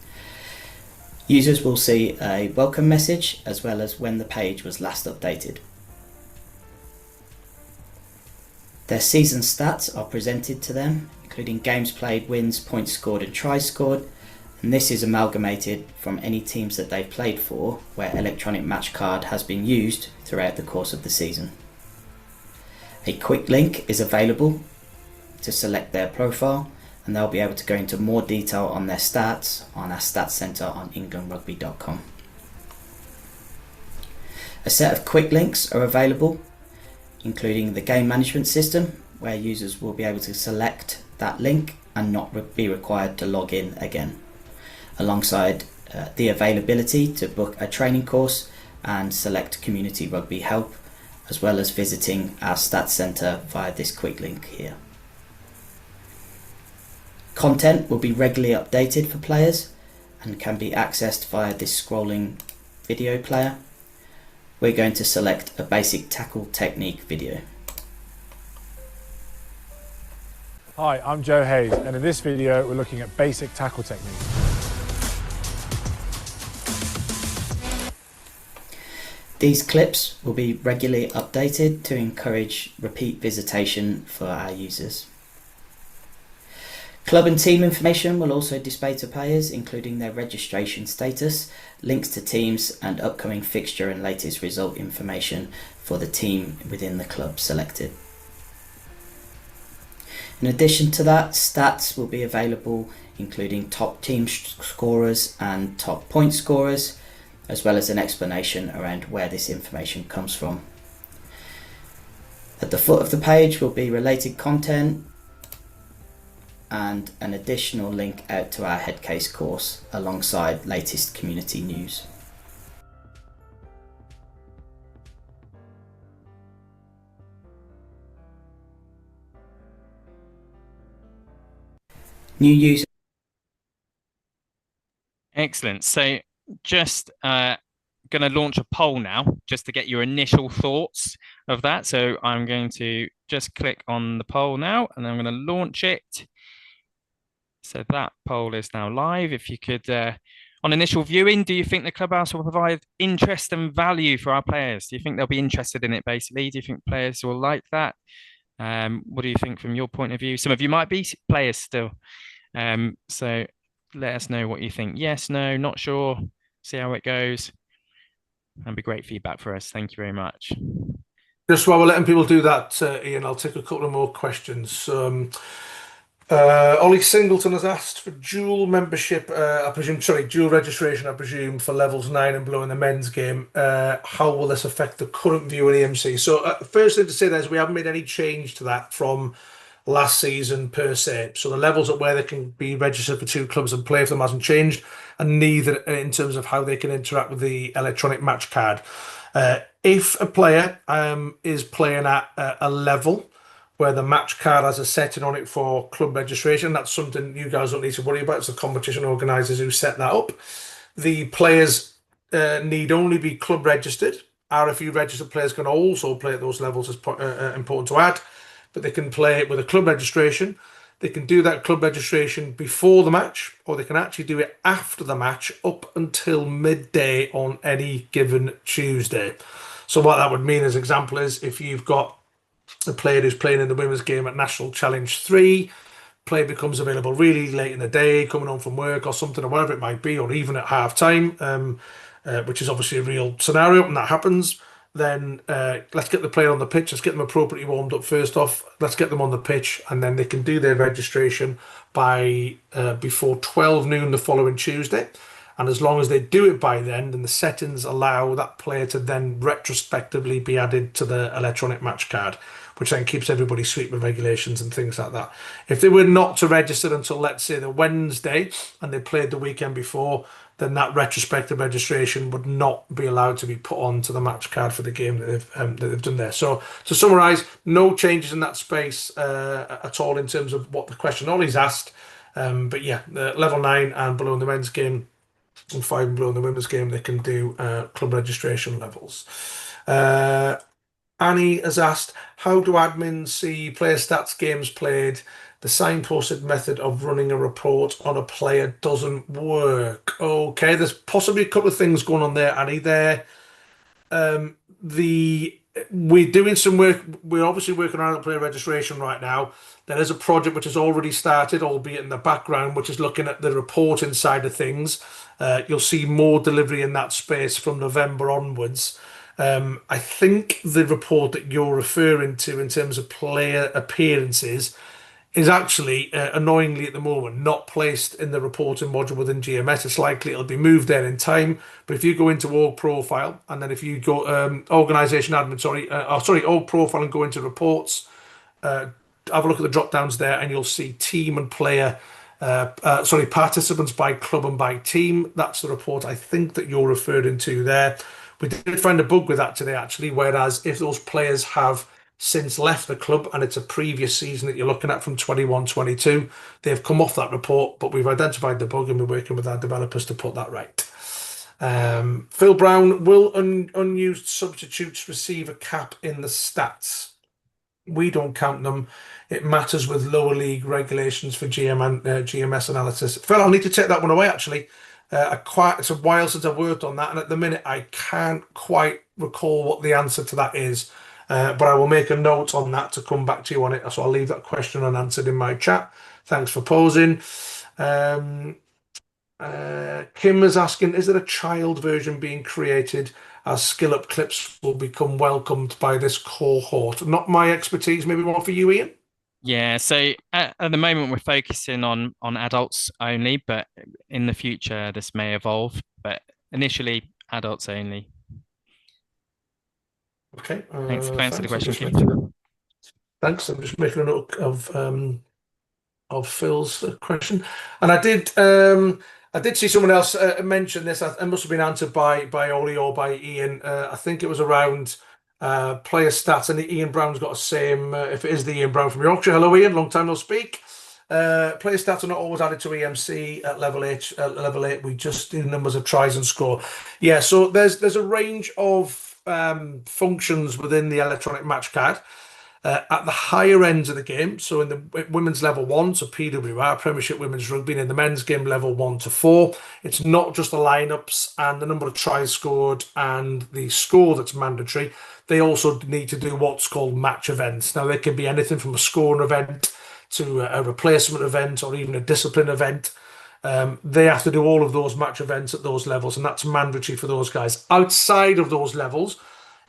Users will see a welcome message as well as when the page was last updated. Their season stats are presented to them, including games played, wins, points scored and tries scored, and this is amalgamated from any teams that they've played for where electronic match card has been used throughout the course of the season. A quick link is available to select their profile, and they'll be able to go into more detail on their stats on our stats centre on englandrugby.com. A set of quick links are available, including the game management system, where users will be able to select that link and not be required to log in again, alongside the availability to book a training course and select community rugby help, as well as visiting our stats centre via this quick link here. Content will be regularly updated for players and can be accessed via this scrolling video player. We're going to select a basic tackle technique video. Hi, I'm Joe Hayes, and in this video we're looking at basic tackle technique. These clips will be regularly updated to encourage repeat visitation for our users. Club and team information will also display to players, including their registration status, links to teams and upcoming fixture and latest result information for the team within the club selected. In addition to that, stats will be available, including top team scorers and top point scorers, as well as an explanation around where this information comes from. At the foot of the page will be related content and an additional link out to our headcase course alongside latest community news. New user. Excellent. So just going to launch a poll now just to get your initial thoughts of that. So I'm going to just click on the poll now and I'm going to launch it. So that poll is now live. If you could On initial viewing, do you think the Clubhouse will provide interest and value for our players? Do you think they'll be interested in it, basically? Do you think players will like that? What do you think from your point of view? Some of you might be players still. So let us know what you think. Yes, no, not sure. See how it goes. That'd be great feedback for us. Thank you very much. Just while we're letting people do that, Ian, I'll take a couple of more questions. Ollie Singleton has asked for dual membership, dual registration, I presume, for levels 9 and below in the men's game. How will this affect the current view in EMC? So, first thing to say there is we haven't made any change to that from last season per se. So the levels at where they can be registered for 2 clubs and play for them hasn't changed, and neither in terms of how they can interact with the electronic match card. If a player is playing at a level where the match card has a setting on it for club registration, that's something you guys don't need to worry about. It's the competition organisers who set that up. The players need only be club registered. RFU registered players can also play at those levels, is important to add, but they can play with a club registration. They can do that club registration before the match, or they can actually do it after the match up until midday on any given Tuesday. So what that would mean, as example, is if you've got a player who's playing in the women's game at National Challenge 3, play becomes available really late in the day, coming home from work or something, or whatever it might be, or even at half time, which is obviously a real scenario, and that happens. Then let's get the player on the pitch. Let's get them appropriately warmed up first off. Let's get them on the pitch, and then they can do their registration by before 12 noon the following Tuesday. And as long as they do it by then the settings allow that player to then retrospectively be added to the electronic match card, which then keeps everybody sweet with regulations and things like that. If they were not to register until, let's say, the Wednesday, and they played the weekend before, then that retrospective registration would not be allowed to be put onto the match card for the game that they've done there. So to summarise, no changes in that space at all in terms of what the question Ollie's asked. But yeah, the level 9 and below in the men's game and 5 and below in the women's game, they can do club registration levels. Annie has asked, how do admins see player stats games played? The signposted method of running a report on a player doesn't work. Okay, there's possibly a couple of things going on there, Annie. We're doing some work. We're obviously working on adult player registration right now. There is a project which has already started, albeit in the background, which is looking at the reporting side of things. You'll see more delivery in that space from November onwards. I think the report that you're referring to in terms of player appearances is actually, annoyingly at the moment, not placed in the reporting module within GMS. It's likely it'll be moved there in time. But if you go into org profile, and then if you go organization admin, org profile, and go into reports, have a look at the drop downs there, and you'll see team and player, participants by club and by team. That's the report I think that you're referring to there. We did find a bug with that today, actually, whereas if those players have since left the club and it's a previous season that you're looking at from 21-22, they've come off that report, but we've identified the bug and we're working with our developers to put that right. Phil Brown, will unused substitutes receive a cap in the stats? We don't count them. It matters with lower league regulations for GMS analysis. Phil, I'll need to take that one away, actually. It's a while since I've worked on that, and at the minute I can't quite recall what the answer to that is. But I will make a note on that to come back to you on it. So I'll leave that question unanswered in my chat. Thanks for posing. Kim is asking, is there a child version being created as skill up clips will become welcomed by this cohort? Not my expertise, maybe more for you, Ian? Yeah, so at the moment we're focusing on adults only, but in the future this may evolve, but initially adults only. Okay. Thanks for the question, Kim. Thanks. I'm just making a note of Phil's question, and I did see someone else mention this. It must have been answered by Ollie or by Ian. I think it was around player stats, and Ian Brown's got the same. If it is the Ian Brown from Yorkshire, hello Ian, long time no speak. Player stats are not always added to EMC at level 8. Level 8, we just do numbers of tries and score. Yeah, so there's a range of functions within the electronic match card. At the higher ends of the game, so in the women's level 1, so PWR, Premiership Women's Rugby, and in the men's game level 1 to 4, it's not just the lineups and the number of tries scored and the score that's mandatory. They also need to do what's called match events. Now, they can be anything from a scoring event to a replacement event or even a discipline event. They have to do all of those match events at those levels, and that's mandatory for those guys. Outside of those levels,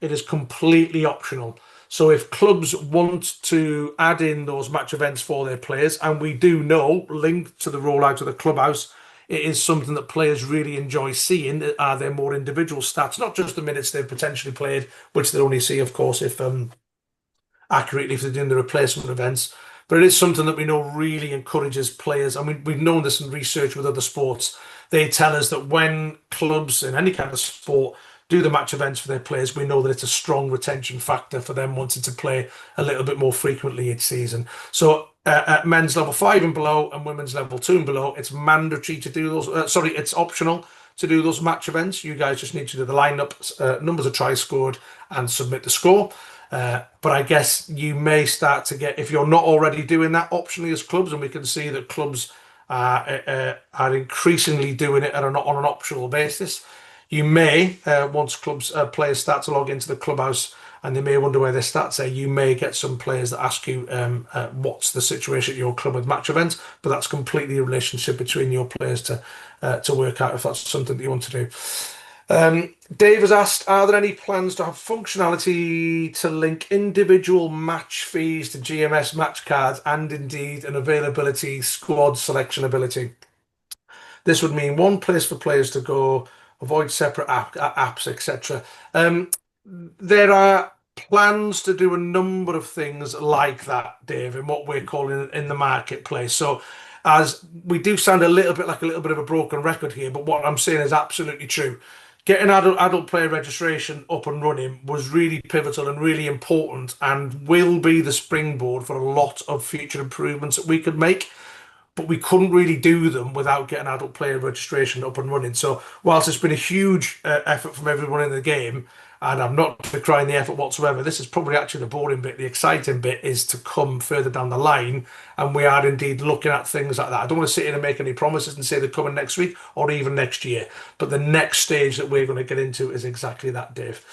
it is completely optional. So if clubs want to add in those match events for their players, and we do know, linked to the rollout of the Clubhouse, it is something that players really enjoy seeing, are their more individual stats, not just the minutes they've potentially played, which they'll only see, of course, if accurately if they're doing the replacement events. But it is something that we know really encourages players. I mean, we've known this in research with other sports. They tell us that when clubs in any kind of sport do the match events for their players, we know that it's a strong retention factor for them wanting to play a little bit more frequently each season. So at men's level 5 and below and women's level 2 and below, it's mandatory to do those. It's optional to do those match events. You guys just need to do the lineup, numbers of tries scored, and submit the score. But I guess you may start to get, if you're not already doing that optionally as clubs, and we can see that clubs are increasingly doing it on an optional basis. You may, once players start to log into the Clubhouse and they may wonder where their stats are, you may get some players that ask you what's the situation at your club with match events, but that's completely a relationship between your players to work out if that's something that you want to do. Dave has asked, are there any plans to have functionality to link individual match fees to GMS match cards and indeed an availability squad selection ability? This would mean one place for players to go, avoid separate apps, etc. There are plans to do a number of things like that, Dave, in what we're calling in the marketplace. So as we do sound a little bit of a broken record here, but what I'm saying is absolutely true. Getting adult player registration up and running was really pivotal and really important and will be the springboard for a lot of future improvements that we could make. But we couldn't really do them without getting adult player registration up and running. So whilst it's been a huge effort from everyone in the game, and I'm not decrying the effort whatsoever, this is probably actually the boring bit. The exciting bit is to come further down the line, and we are indeed looking at things like that. I don't want to sit here and make any promises and say they're coming next week or even next year, but the next stage that we're going to get into is exactly that, Dave.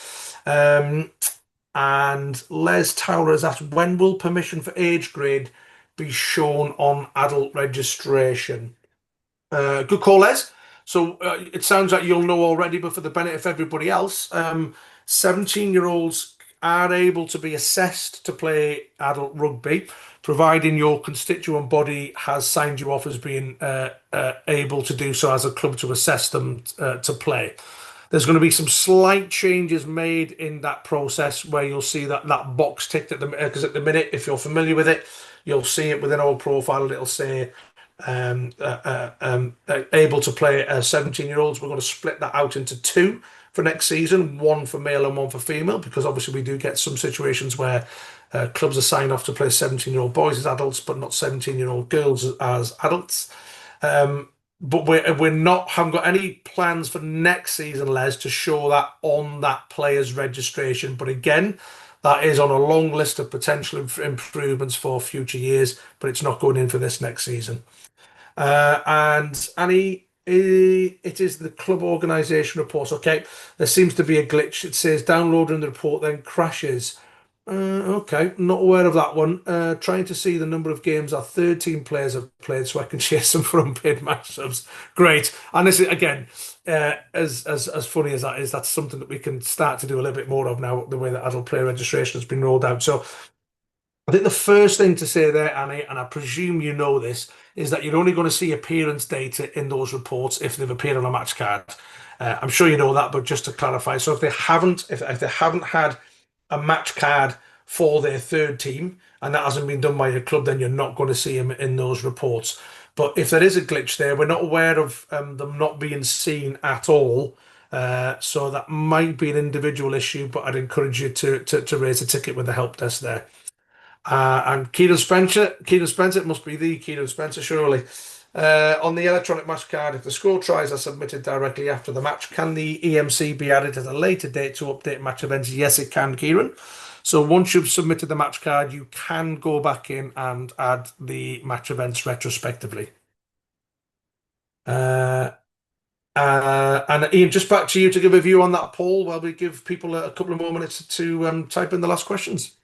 And Les Towler has asked, when will permission for age grade be shown on adult registration? Good call, Les. So it sounds like you'll know already, but for the benefit of everybody else, 17-year-olds are able to be assessed to play adult rugby, providing your constituent body has signed you off as being able to do so as a club to assess them to play. There's going to be some slight changes made in that process where you'll see that box ticked at because at the minute, if you're familiar with it, you'll see it within our profile. It'll say able to play 17-year-olds. We're going to split that out into 2 for next season, 1 for male and 1 for female, because obviously we do get some situations where clubs are signed off to play 17-year-old boys as adults, but not 17-year-old girls as adults. But haven't got any plans for next season, Les, to show that on that player's registration. But again, that is on a long list of potential improvements for future years, but it's not going in for this next season. And Annie, it is the club organisation report. Okay, there seems to be a glitch. It says downloading the report then crashes. Okay, not aware of that one. Trying to see the number of games our 13 players have played so I can share some for unpaid match subs. Great. And this is, again, as funny as that is, that's something that we can start to do a little bit more of now, the way that adult player registration has been rolled out. So I think the first thing to say there, Annie, and I presume you know this, is that you're only going to see appearance data in those reports if they've appeared on a match card. I'm sure you know that, but just to clarify, so if they haven't had a match card for their third team, and that hasn't been done by your club, then you're not going to see them in those reports. But if there is a glitch there, we're not aware of them not being seen at all. So that might be an individual issue, but I'd encourage you to raise a ticket with the help desk there. And Kieran Spencer, it must be the Kieran Spencer, surely. On the electronic match card, if the score tries are submitted directly after the match, can the EMC be added at a later date to update match events? Yes, it can, Kieran. So once you've submitted the match card, you can go back in and add the match events retrospectively. And Ian, just back to you to give a view on that poll while we give people a couple of more minutes to type in the last questions.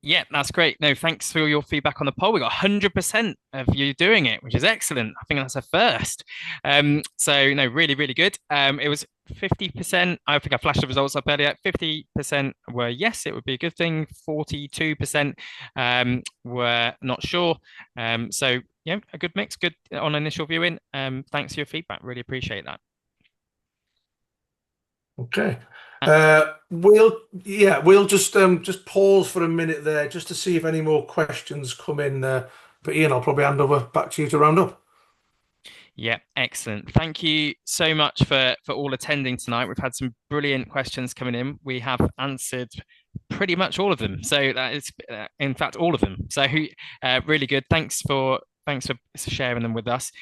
Yeah, that's great. No, thanks for your feedback on the poll. We got 100% of you doing it, which is excellent. I think that's a first. So no, really, really good. It was 50%. I think I flashed the results up earlier. 50% were yes, it would be a good thing. 42% were not sure. So yeah, a good mix. Good on initial viewing. Thanks for your feedback. Really appreciate that. Okay. We'll just pause for a minute there just to see if any more questions come in. But Ian, I'll probably hand over back to you to round up. Yeah, excellent. Thank you so much for all attending tonight. We've had some brilliant questions coming in. We have answered pretty much all of them. So that is, in fact, all of them. So really good. Thanks for sharing them with us.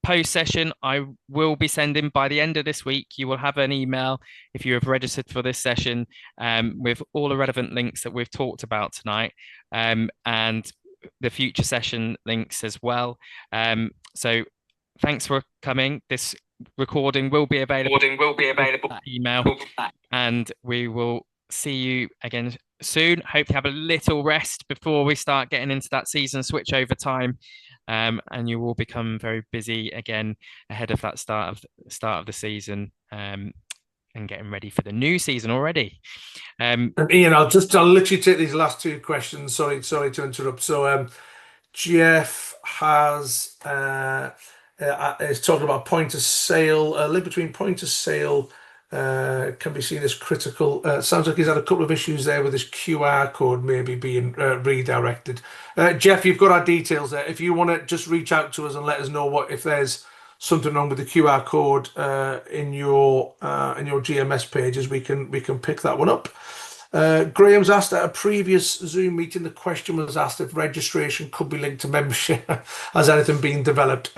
Post session, I will be sending by the end of this week. You will have an email if you have registered for this session with all the relevant links that we've talked about tonight, and the future session links as well. So thanks for coming. This recording will be available. That email, and we will see you again soon. Hope you have a little rest before we start getting into that season switch over time. And you will become very busy again ahead of that start of the season, and getting ready for the new season already. And Ian, I'll literally take these last two questions. Sorry to interrupt. So Jeff is talking about point of sale. Link between point of sale can be seen as critical. Sounds like he's had a couple of issues there with his QR code maybe being redirected. Jeff, you've got our details there. If you want to just reach out to us and let us know if there's something wrong with the QR code in your GMS pages, we can pick that one up. Graham's asked at a previous Zoom meeting, the question was asked if registration could be linked to membership. Has anything been developed?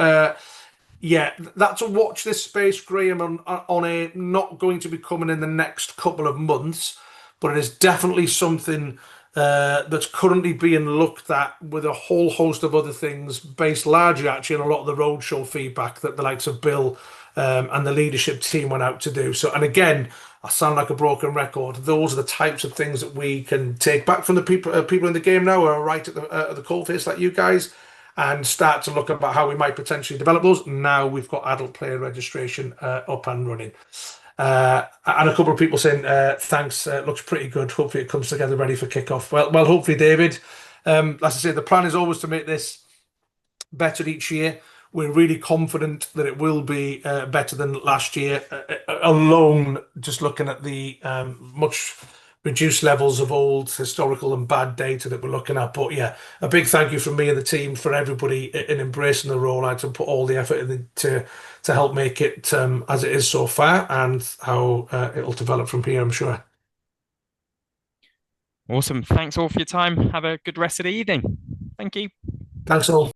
Yeah, that's a watch this space, Graham, on a not going to be coming in the next couple of months, but it is definitely something that's currently being looked at with a whole host of other things based largely actually on a lot of the roadshow feedback that the likes of Bill and the leadership team went out to do. So, and again, I sound like a broken record. Those are the types of things that we can take back from the people in the game now who are right at the coalface like you guys, and start to look about how we might potentially develop those. Now we've got adult player registration up and running. And a couple of people saying, thanks, looks pretty good. Hopefully it comes together ready for kickoff. Well, hopefully, David. As I say, the plan is always to make this better each year. We're really confident that it will be better than last year, alone just looking at the much reduced levels of old historical and bad data that we're looking at. But yeah, a big thank you from me and the team for everybody in embracing the rollout and put all the effort in to help make it as it is so far, and how it'll develop from here, I'm sure. Awesome. Thanks all for your time. Have a good rest of the evening. Thank you. Thanks all.